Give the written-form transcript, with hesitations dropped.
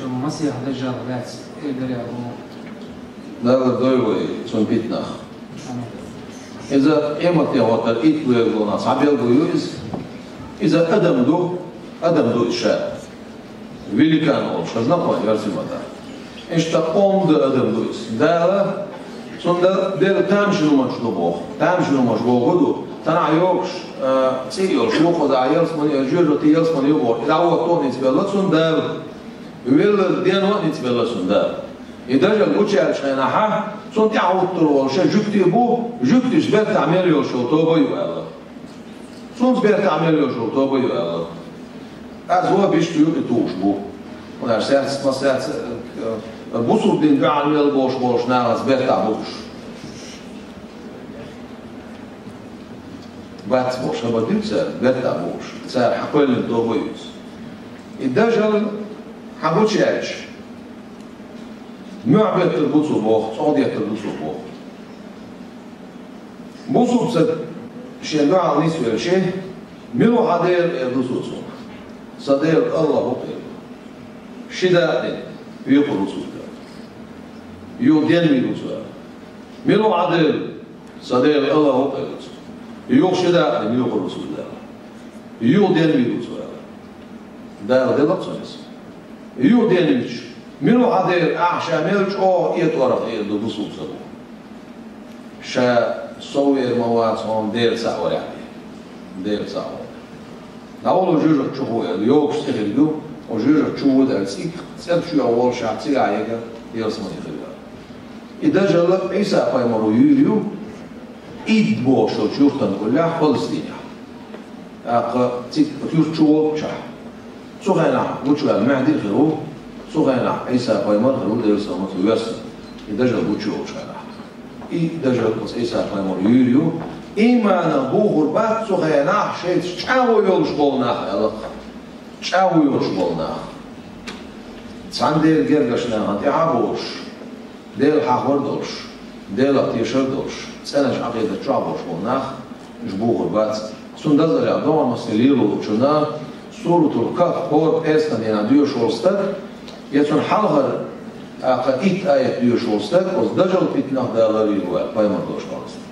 مسيح دجال بات يقدر يعمل لا دوي سون بيتنا إذا إمتى هو تريت ويقولنا صعب يقولوز إذا أدم دو إشاء ويلي كان أول شخصنا قوي يرسم هذا إيش تقوم ده أدم دو إس ده سون ده تامشلو مشلو بوخ تامشلو مشلو بدو تنا يوكش سيول شو خذ عيالس من يجور تيالس من يبور إذا هو توني تبلا سون ده ويل ديان وقت تبلا سون ده إذا جا الوجه عشان ها سون تعود تروح شو جبتي بو جبتي سبت تعمل يو شو توبو يوالله سون سبت تعمل يو شو توبو يوالله از هو بيشتو يتوش بو ونا ساعات ما ساعات بوصل دين قاعد ميل بوش ناس سبت تعبوش بات بوش هو دين سبت تعبوش سار حقول توبو يوز إذا جا حبوش يعيش معبد البوصو بوخ صعودية البوصو بوخ بوصو بسد شيء نوع نيس ولا شيء ملو عدير البوصو صوم صدير الله بقيل شداء يقول البوصو يودين ميلوصو ملو عدير صدير الله بقيل يوق شداء يقول البوصو يودين ميلوصو ده لقصنس يودين ميلوصو منو عدير أعشاميلش أو يتورق يدو بصوب سبو شا صوير مواسهم دير ساور يعني دير ساور نقولوا جوجو تشوفوا اليوم اشتغلوا وجوجو تشوفوا ده سيك سب شو أول شيء تيجي عليك يرسم يخليها إذا جل عيسى قيمرو يوريو إيد بوشو تشوفتن كلها فلسطينية تيك تشوفوا شح سوغينا وشو المعدي خيرو سوغينا عيسى قيمر خلود يرسم ويرسم إذا جل وشو شنا إذا جل بس عيسى قيمر يوريو إما نبوه البات سوغينا شيء شاو يولش بولنا يلا شاو يولش بولنا ساندير جرجشنا هنتي عبوش ديل حاور دوش ديل تيشر دوش سنج عقيدة شعبوش بولنا جبوه البات سندزر يعدون مسيليلو وشنا سورة الكهف هو اسنا دينا ديو شولستر يتون حلغر قائد آية ديو شولستر وز دجل بيتناخ دالاري هو بايمر دوش بارست